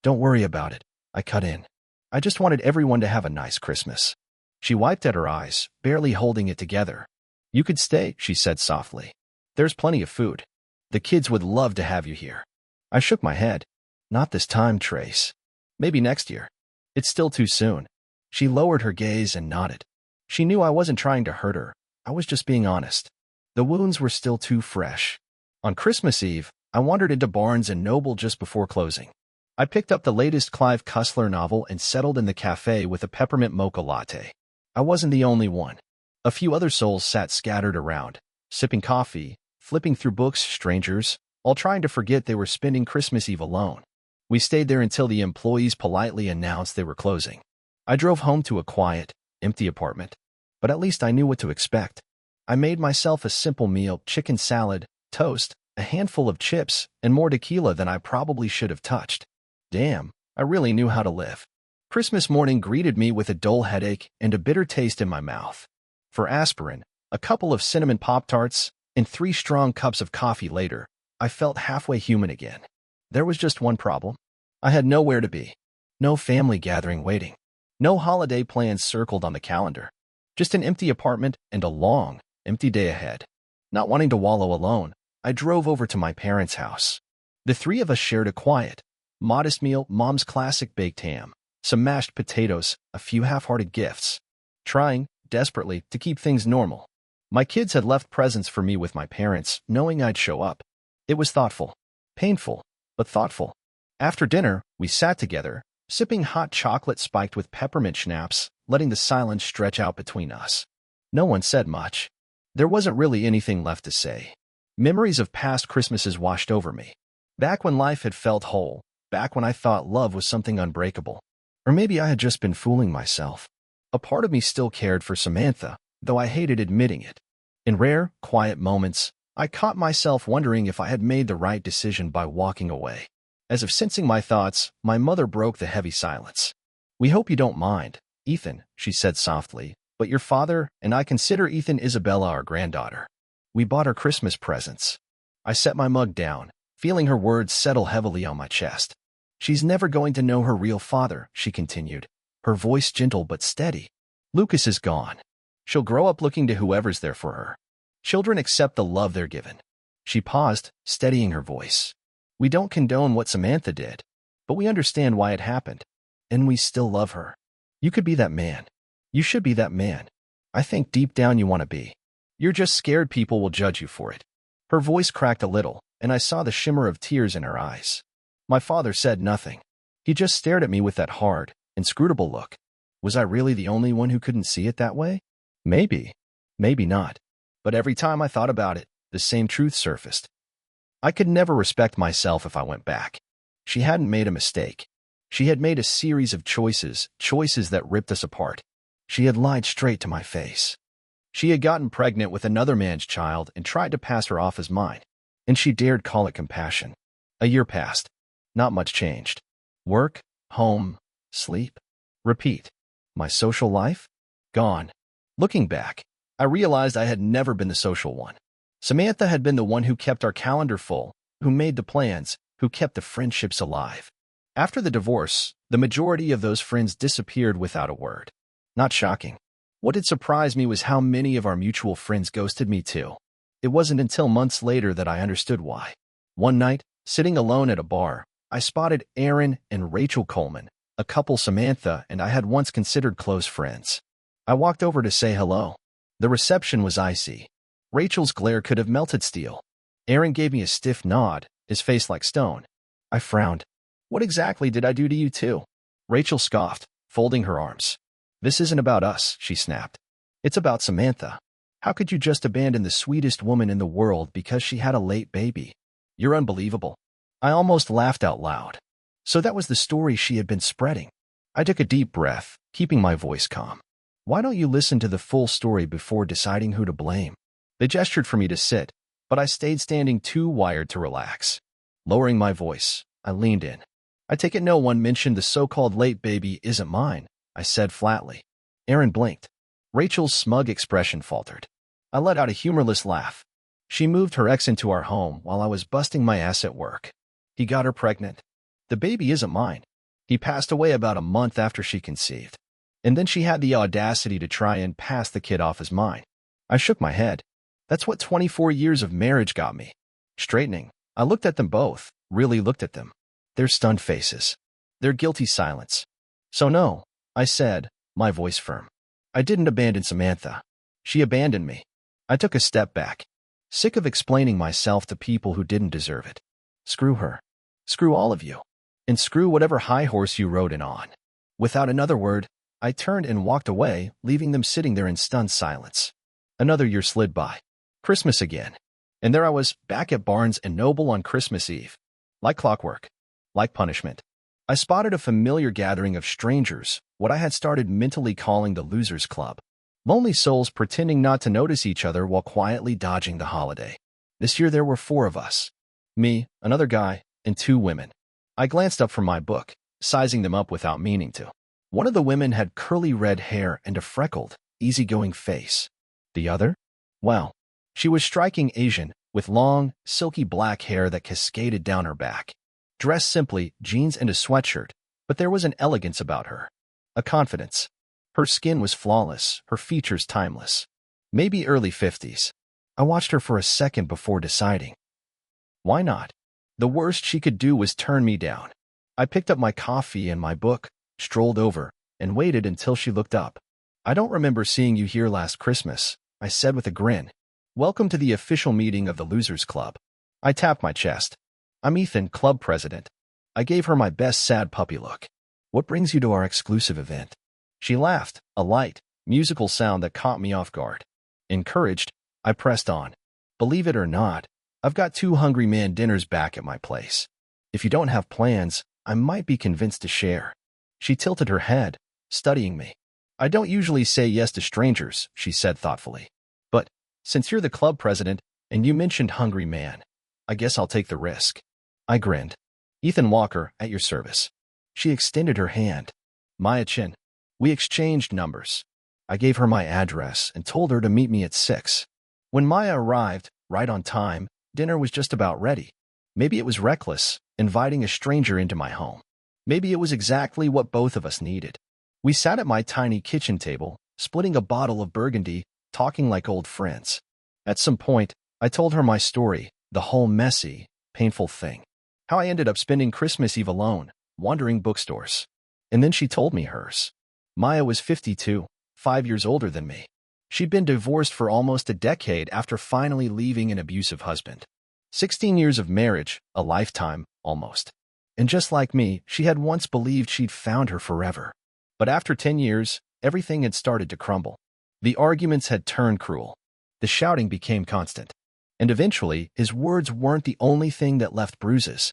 Don't worry about it, I cut in. I just wanted everyone to have a nice Christmas. She wiped at her eyes, barely holding it together. You could stay, she said softly. There's plenty of food. The kids would love to have you here. I shook my head. Not this time, Trace. Maybe next year. It's still too soon. She lowered her gaze and nodded. She knew I wasn't trying to hurt her. I was just being honest. The wounds were still too fresh. On Christmas Eve, I wandered into Barnes & Noble just before closing. I picked up the latest Clive Cussler novel and settled in the cafe with a peppermint mocha latte. I wasn't the only one. A few other souls sat scattered around, sipping coffee, flipping through books, strangers, all trying to forget they were spending Christmas Eve alone. We stayed there until the employees politely announced they were closing. I drove home to a quiet, empty apartment, but at least I knew what to expect. I made myself a simple meal, chicken salad, toast, a handful of chips, and more tequila than I probably should have touched. Damn, I really knew how to live. Christmas morning greeted me with a dull headache and a bitter taste in my mouth. For aspirin, a couple of cinnamon Pop-Tarts, and 3 strong cups of coffee later, I felt halfway human again. There was just one problem. I had nowhere to be. No family gathering waiting. No holiday plans circled on the calendar. Just an empty apartment and a long, empty day ahead. Not wanting to wallow alone, I drove over to my parents' house. The 3 of us shared a quiet, modest meal, Mom's classic baked ham, some mashed potatoes, a few half-hearted gifts. Trying, desperately, to keep things normal. My kids had left presents for me with my parents, knowing I'd show up. It was thoughtful. Painful, but thoughtful. After dinner, we sat together, sipping hot chocolate spiked with peppermint schnapps, letting the silence stretch out between us. No one said much. There wasn't really anything left to say. Memories of past Christmases washed over me. Back when life had felt whole, back when I thought love was something unbreakable. Or maybe I had just been fooling myself. A part of me still cared for Samantha, though I hated admitting it. In rare, quiet moments, I caught myself wondering if I had made the right decision by walking away. As if sensing my thoughts, my mother broke the heavy silence. We hope you don't mind, Ethan, she said softly, but your father and I consider Ethan Isabella our granddaughter. We bought her Christmas presents. I set my mug down, feeling her words settle heavily on my chest. She's never going to know her real father, she continued, her voice gentle but steady. Lucas is gone. She'll grow up looking to whoever's there for her. Children accept the love they're given. She paused, steadying her voice. We don't condone what Samantha did, but we understand why it happened, and we still love her. You could be that man. You should be that man. I think deep down you want to be. You're just scared people will judge you for it. Her voice cracked a little, and I saw the shimmer of tears in her eyes. My father said nothing. He just stared at me with that hard, inscrutable look. Was I really the only one who couldn't see it that way? Maybe. Maybe not. But every time I thought about it, the same truth surfaced. I could never respect myself if I went back. She hadn't made a mistake. She had made a series of choices that ripped us apart. She had lied straight to my face. She had gotten pregnant with another man's child and tried to pass her off as mine. And she dared call it compassion. A year passed. Not much changed. Work, home, sleep, repeat. My social life? Gone. Looking back, I realized I had never been the social one. Samantha had been the one who kept our calendar full, who made the plans, who kept the friendships alive. After the divorce, the majority of those friends disappeared without a word. Not shocking. What had surprised me was how many of our mutual friends ghosted me too. It wasn't until months later that I understood why. One night, sitting alone at a bar, I spotted Aaron and Rachel Coleman, a couple Samantha and I had once considered close friends. I walked over to say hello. The reception was icy. Rachel's glare could have melted steel. Aaron gave me a stiff nod, his face like stone. I frowned. What exactly did I do to you two? Rachel scoffed, folding her arms. This isn't about us, she snapped. It's about Samantha. How could you just abandon the sweetest woman in the world because she had a late baby? You're unbelievable. I almost laughed out loud. So that was the story she had been spreading. I took a deep breath, keeping my voice calm. Why don't you listen to the full story before deciding who to blame? They gestured for me to sit, but I stayed standing too wired to relax. Lowering my voice, I leaned in. I take it no one mentioned the so-called late baby isn't mine, I said flatly. Aaron blinked. Rachel's smug expression faltered. I let out a humorless laugh. She moved her ex into our home while I was busting my ass at work. He got her pregnant. The baby isn't mine. He passed away about a month after she conceived. And then she had the audacity to try and pass the kid off as mine. I shook my head. That's what 24 years of marriage got me. Straightening, I looked at them both, really looked at them. Their stunned faces. Their guilty silence. So no, I said, my voice firm. I didn't abandon Samantha. She abandoned me. I took a step back, sick of explaining myself to people who didn't deserve it. Screw her. Screw all of you. And screw whatever high horse you rode in on. Without another word, I turned and walked away, leaving them sitting there in stunned silence. Another year slid by. Christmas again. And there I was, back at Barnes & Noble on Christmas Eve. Like clockwork. Like punishment. I spotted a familiar gathering of strangers, what I had started mentally calling the Losers Club. Lonely souls pretending not to notice each other while quietly dodging the holiday. This year there were 4 of us. Me, another guy, and 2 women. I glanced up from my book, sizing them up without meaning to. One of the women had curly red hair and a freckled, easygoing face. The other? Well, she was striking Asian, with long, silky black hair that cascaded down her back. Dressed simply, jeans and a sweatshirt, but there was an elegance about her. A confidence. Her skin was flawless, her features timeless. Maybe early 50s. I watched her for a second before deciding. Why not? The worst she could do was turn me down. I picked up my coffee and my book, strolled over, and waited until she looked up. I don't remember seeing you here last Christmas, I said with a grin. Welcome to the official meeting of the Losers Club. I tapped my chest. I'm Ethan, club president. I gave her my best sad puppy look. What brings you to our exclusive event? She laughed, a light, musical sound that caught me off guard. Encouraged, I pressed on. Believe it or not, I've got 2 hungry man dinners back at my place. If you don't have plans, I might be convinced to share. She tilted her head, studying me. I don't usually say yes to strangers, she said thoughtfully. But, since you're the club president, and you mentioned hungry man, I guess I'll take the risk. I grinned. Ethan Walker, at your service. She extended her hand. Maya Chin. We exchanged numbers. I gave her my address and told her to meet me at 6. When Maya arrived, right on time, dinner was just about ready. Maybe it was reckless, inviting a stranger into my home. Maybe it was exactly what both of us needed. We sat at my tiny kitchen table, splitting a bottle of Burgundy, talking like old friends. At some point, I told her my story, the whole messy, painful thing. How I ended up spending Christmas Eve alone, wandering bookstores. And then she told me hers. Maya was 52, 5 years older than me. She'd been divorced for almost a decade after finally leaving an abusive husband. 16 years of marriage, a lifetime, almost. And just like me, she had once believed she'd found her forever. But after 10 years, everything had started to crumble. The arguments had turned cruel. The shouting became constant. And eventually, his words weren't the only thing that left bruises.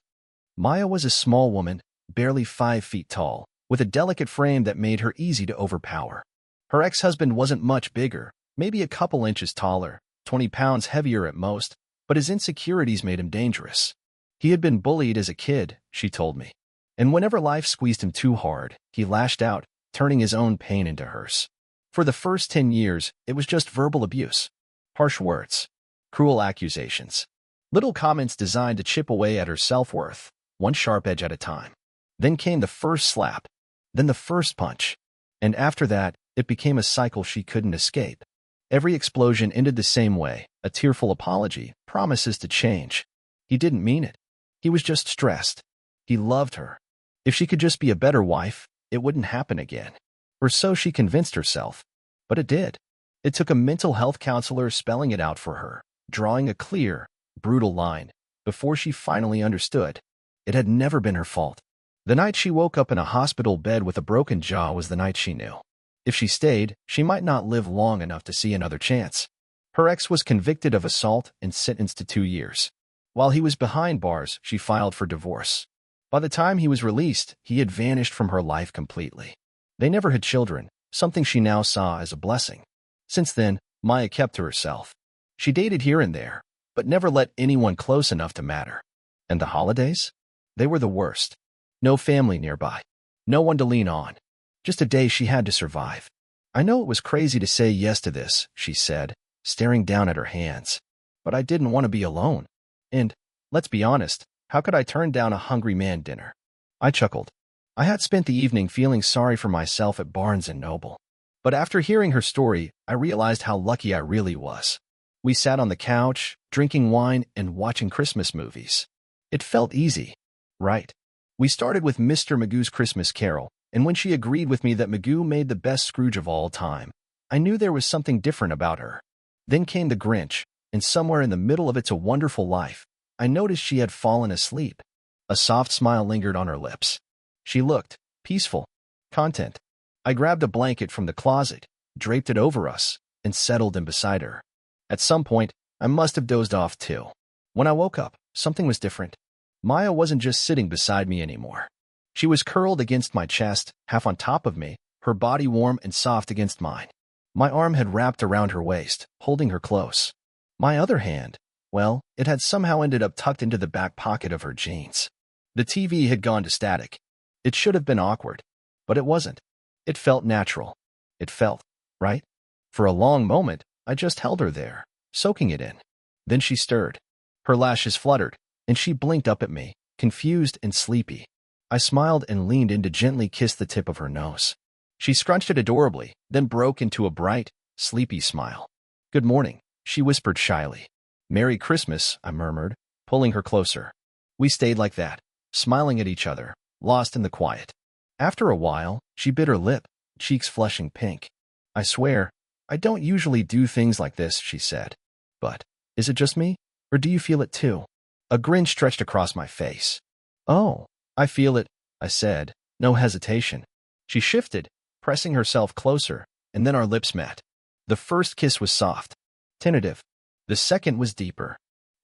Maya was a small woman, barely 5 feet tall, with a delicate frame that made her easy to overpower. Her ex-husband wasn't much bigger, maybe a couple inches taller, 20 pounds heavier at most, but his insecurities made him dangerous. He had been bullied as a kid, she told me. And whenever life squeezed him too hard, he lashed out, turning his own pain into hers. For the first 10 years, it was just verbal abuse. Harsh words. Cruel accusations. Little comments designed to chip away at her self-worth, one sharp edge at a time. Then came the first slap. Then the first punch. And after that, it became a cycle she couldn't escape. Every explosion ended the same way, a tearful apology, promises to change. He didn't mean it. He was just stressed. He loved her. If she could just be a better wife, it wouldn't happen again. Or so she convinced herself. But it did. It took a mental health counselor spelling it out for her, drawing a clear, brutal line, before she finally understood. It had never been her fault. The night she woke up in a hospital bed with a broken jaw was the night she knew. If she stayed, she might not live long enough to see another chance. Her ex was convicted of assault and sentenced to 2 years. While he was behind bars, she filed for divorce. By the time he was released, he had vanished from her life completely. They never had children, something she now saw as a blessing. Since then, Maya kept to herself. She dated here and there, but never let anyone close enough to matter. And the holidays? They were the worst. No family nearby. No one to lean on. Just a day she had to survive. I know it was crazy to say yes to this, she said, staring down at her hands. But I didn't want to be alone. And, let's be honest, how could I turn down a hungry man dinner? I chuckled. I had spent the evening feeling sorry for myself at Barnes & Noble. But after hearing her story, I realized how lucky I really was. We sat on the couch, drinking wine and watching Christmas movies. It felt easy, right? We started with Mr. Magoo's Christmas Carol, and when she agreed with me that Magoo made the best Scrooge of all time, I knew there was something different about her. Then came The Grinch, and somewhere in the middle of It's a Wonderful Life, I noticed she had fallen asleep. A soft smile lingered on her lips. She looked peaceful, content. I grabbed a blanket from the closet, draped it over us, and settled in beside her. At some point, I must have dozed off too. When I woke up, something was different. Maya wasn't just sitting beside me anymore. She was curled against my chest, half on top of me, her body warm and soft against mine. My arm had wrapped around her waist, holding her close. My other hand, well, it had somehow ended up tucked into the back pocket of her jeans. The TV had gone to static. It should have been awkward, but it wasn't. It felt natural. It felt right. For a long moment, I just held her there, soaking it in. Then she stirred. Her lashes fluttered, and she blinked up at me, confused and sleepy. I smiled and leaned in to gently kiss the tip of her nose. She scrunched it adorably, then broke into a bright, sleepy smile. "Good morning," she whispered shyly. "Merry Christmas," I murmured, pulling her closer. We stayed like that, smiling at each other, lost in the quiet. After a while, she bit her lip, cheeks flushing pink. "I swear, I don't usually do things like this," she said. "But, is it just me? Or do you feel it too?" A grin stretched across my face. "Oh, I feel it," I said, no hesitation. She shifted, pressing herself closer, and then our lips met. The first kiss was soft, tentative. The second was deeper,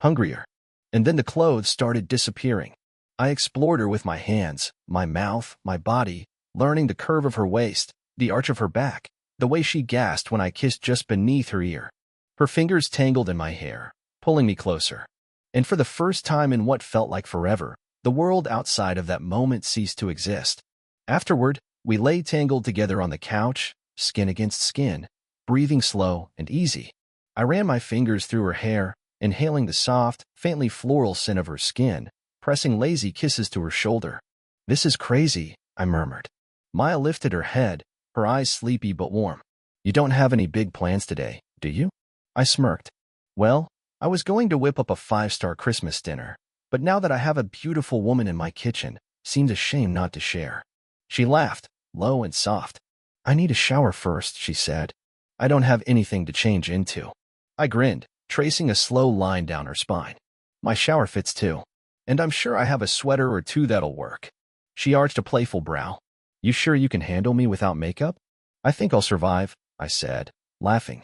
hungrier. And then the clothes started disappearing. I explored her with my hands, my mouth, my body, learning the curve of her waist, the arch of her back, the way she gasped when I kissed just beneath her ear. Her fingers tangled in my hair, pulling me closer. And for the first time in what felt like forever, the world outside of that moment ceased to exist. Afterward, we lay tangled together on the couch, skin against skin, breathing slow and easy. I ran my fingers through her hair, inhaling the soft, faintly floral scent of her skin, pressing lazy kisses to her shoulder. "This is crazy," I murmured. Maya lifted her head, her eyes sleepy but warm. "You don't have any big plans today, do you?" I smirked. "Well, I was going to whip up a 5-star Christmas dinner, but now that I have a beautiful woman in my kitchen, seemed a shame not to share." She laughed, low and soft. "I need a shower first," she said. "I don't have anything to change into." I grinned, tracing a slow line down her spine. "My shower fits too. And I'm sure I have a sweater or two that'll work." She arched a playful brow. "You sure you can handle me without makeup?" "I think I'll survive," I said, laughing.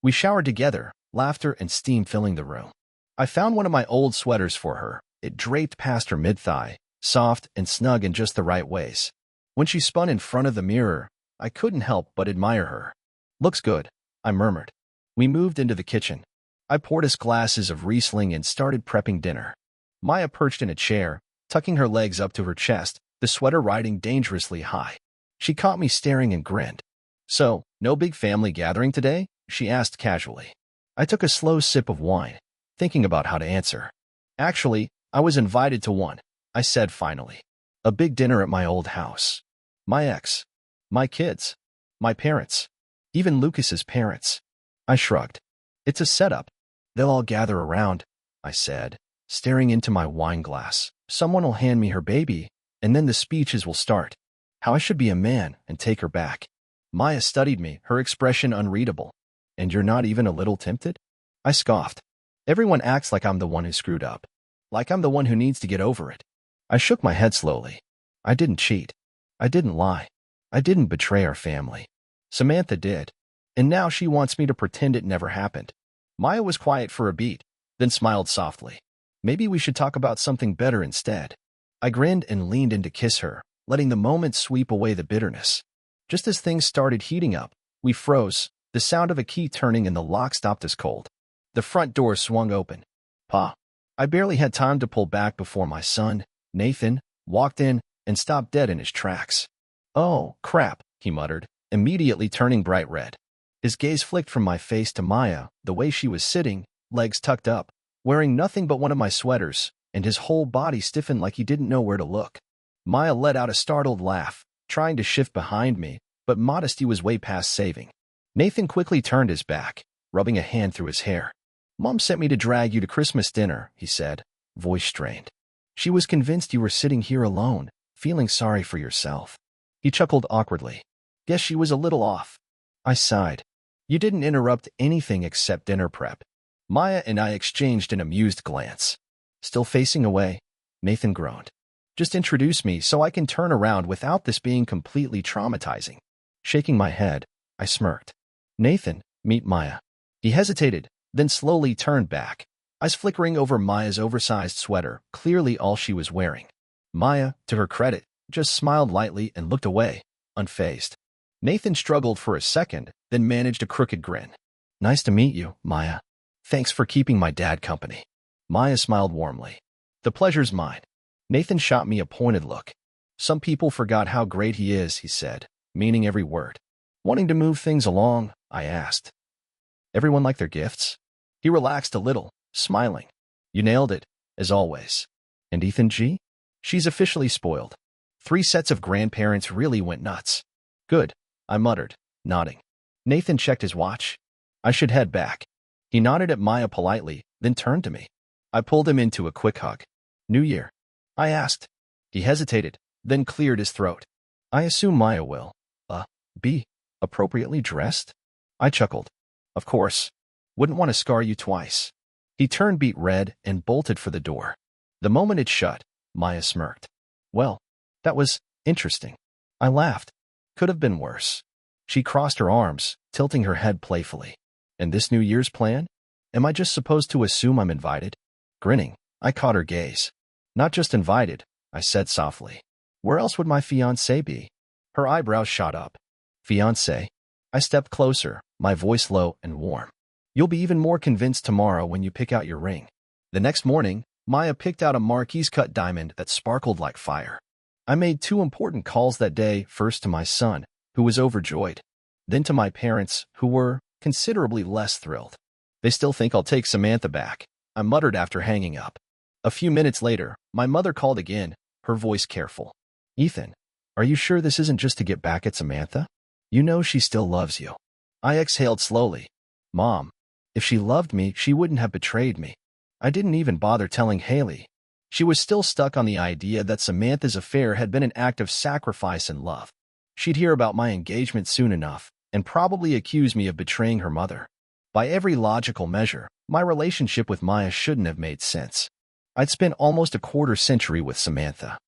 We showered together, laughter and steam filling the room. I found one of my old sweaters for her. It draped past her mid-thigh, soft and snug in just the right ways. When she spun in front of the mirror, I couldn't help but admire her. "Looks good," I murmured. We moved into the kitchen. I poured us glasses of Riesling and started prepping dinner. Maya perched in a chair, tucking her legs up to her chest, the sweater riding dangerously high. She caught me staring and grinned. "So, no big family gathering today?" she asked casually. I took a slow sip of wine, thinking about how to answer. "Actually, I was invited to one," I said finally. "A big dinner at my old house. My ex, my kids, my parents, even Lucas's parents." I shrugged. "It's a setup. They'll all gather around," I said, staring into my wine glass. "Someone will hand me her baby, and then the speeches will start. How I should be a man and take her back." Maya studied me, her expression unreadable. "And you're not even a little tempted?" I scoffed. "Everyone acts like I'm the one who screwed up. Like I'm the one who needs to get over it." I shook my head slowly. I didn't cheat. I didn't lie. I didn't betray our family. Samantha did. And now she wants me to pretend it never happened. Maya was quiet for a beat, then smiled softly. "Maybe we should talk about something better instead." I grinned and leaned in to kiss her, letting the moment sweep away the bitterness. Just as things started heating up, we froze, the sound of a key turning and the lock stopped us cold. The front door swung open. Pa. I barely had time to pull back before my son, Nathan, walked in and stopped dead in his tracks. "Oh, crap," he muttered, immediately turning bright red. His gaze flicked from my face to Maya, the way she was sitting, legs tucked up, wearing nothing but one of my sweaters, and his whole body stiffened like he didn't know where to look. Maya let out a startled laugh, trying to shift behind me, but modesty was way past saving. Nathan quickly turned his back, rubbing a hand through his hair. "Mom sent me to drag you to Christmas dinner," he said, voice strained. "She was convinced you were sitting here alone, feeling sorry for yourself." He chuckled awkwardly. "Guess she was a little off." I sighed. "You didn't interrupt anything except dinner prep." Maya and I exchanged an amused glance. "Still facing away?" Nathan groaned. "Just introduce me so I can turn around without this being completely traumatizing." Shaking my head, I smirked. "Nathan, meet Maya." He hesitated, then slowly turned back, eyes flickering over Maya's oversized sweater, clearly all she was wearing. Maya, to her credit, just smiled lightly and looked away, unfazed. Nathan struggled for a second, then managed a crooked grin. "Nice to meet you, Maya. Thanks for keeping my dad company." Maya smiled warmly. "The pleasure's mine." Nathan shot me a pointed look. "Some people forgot how great he is," he said, meaning every word. "Wanting to move things along?" I asked. "Everyone like their gifts?" He relaxed a little, smiling. "You nailed it, as always." "And Ethan G?" "She's officially spoiled. 3 sets of grandparents really went nuts." "Good," I muttered, nodding. Nathan checked his watch. "I should head back." He nodded at Maya politely, then turned to me. I pulled him into a quick hug. "New Year?" I asked. He hesitated, then cleared his throat. "I assume Maya will, be appropriately dressed?" I chuckled. "Of course. Wouldn't want to scar you twice." He turned beet red and bolted for the door. The moment it shut, Maya smirked. "Well, that was interesting." I laughed. "Could have been worse." She crossed her arms, tilting her head playfully. "And this New Year's plan? Am I just supposed to assume I'm invited?" Grinning, I caught her gaze. "Not just invited," I said softly. "Where else would my fiancé be?" Her eyebrows shot up. "Fiancé?" I stepped closer, my voice low and warm. "You'll be even more convinced tomorrow when you pick out your ring." The next morning, Maya picked out a Marquise-cut diamond that sparkled like fire. I made 2 important calls that day, first to my son, who was overjoyed, then to my parents, who were considerably less thrilled. "They still think I'll take Samantha back," I muttered after hanging up. A few minutes later, my mother called again, her voice careful. "Ethan, are you sure this isn't just to get back at Samantha? You know she still loves you." I exhaled slowly. "Mom, if she loved me, she wouldn't have betrayed me." I didn't even bother telling Haley. She was still stuck on the idea that Samantha's affair had been an act of sacrifice and love. She'd hear about my engagement soon enough, and probably accuse me of betraying her mother. By every logical measure, my relationship with Maya shouldn't have made sense. I'd spent almost a quarter century with Samantha.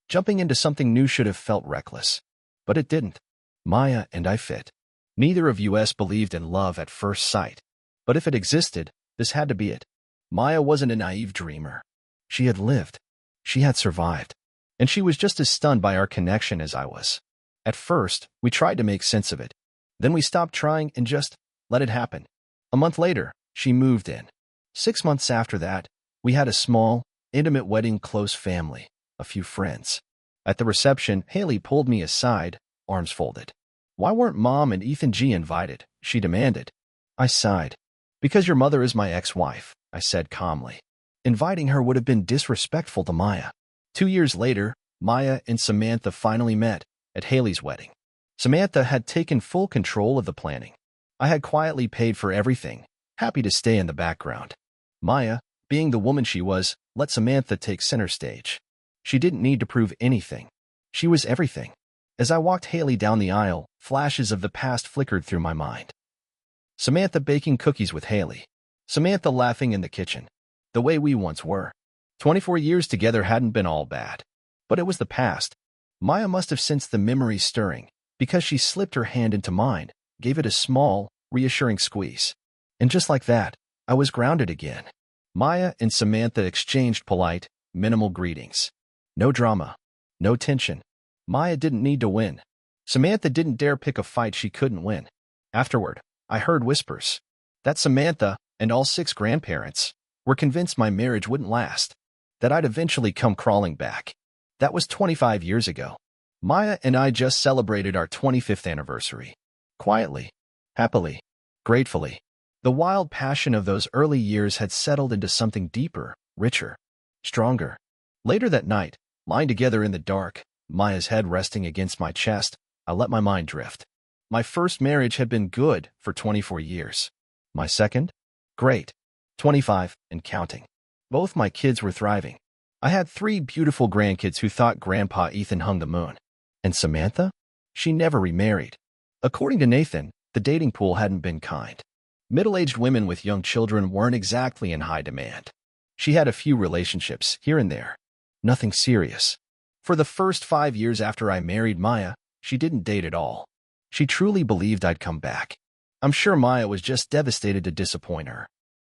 Jumping into something new should have felt reckless. But it didn't. Maya and I fit. Neither of us believed in love at first sight. But if it existed, this had to be it. Maya wasn't a naive dreamer. She had lived. She had survived. And she was just as stunned by our connection as I was. At first, we tried to make sense of it. Then we stopped trying and just let it happen. A month later, she moved in. 6 months after that, we had a small, intimate wedding, close family, a few friends. At the reception, Haley pulled me aside, arms folded. "Why weren't Mom and Ethan G invited?" she demanded. I sighed. "Because your mother is my ex-wife," I said calmly. "Inviting her would have been disrespectful to Maya." 2 years later, Maya and Samantha finally met at Haley's wedding. Samantha had taken full control of the planning. I had quietly paid for everything, happy to stay in the background. Maya, being the woman she was, let Samantha take center stage. She didn't need to prove anything. She was everything. As I walked Haley down the aisle, flashes of the past flickered through my mind. Samantha baking cookies with Haley. Samantha laughing in the kitchen. The way we once were. 24 years together hadn't been all bad. But it was the past. Maya must have sensed the memories stirring, because she slipped her hand into mine, gave it a small, reassuring squeeze. And just like that, I was grounded again. Maya and Samantha exchanged polite, minimal greetings. No drama. No tension. Maya didn't need to win. Samantha didn't dare pick a fight she couldn't win. Afterward, I heard whispers that Samantha and all 6 grandparents were convinced my marriage wouldn't last, that I'd eventually come crawling back. That was 25 years ago. Maya and I just celebrated our 25th anniversary. Quietly, happily, gratefully. The wild passion of those early years had settled into something deeper, richer, stronger. Later that night, lying together in the dark, Maya's head resting against my chest, I let my mind drift. My first marriage had been good for 24 years. My second? Great. 25 and counting. Both my kids were thriving. I had 3 beautiful grandkids who thought Grandpa Ethan hung the moon. And Samantha? She never remarried. According to Nathan, the dating pool hadn't been kind. Middle-aged women with young children weren't exactly in high demand. She had a few relationships here and there. Nothing serious. For the first 5 years after I married Maya, she didn't date at all. She truly believed I'd come back. I'm sure Maya was just devastated to disappoint her.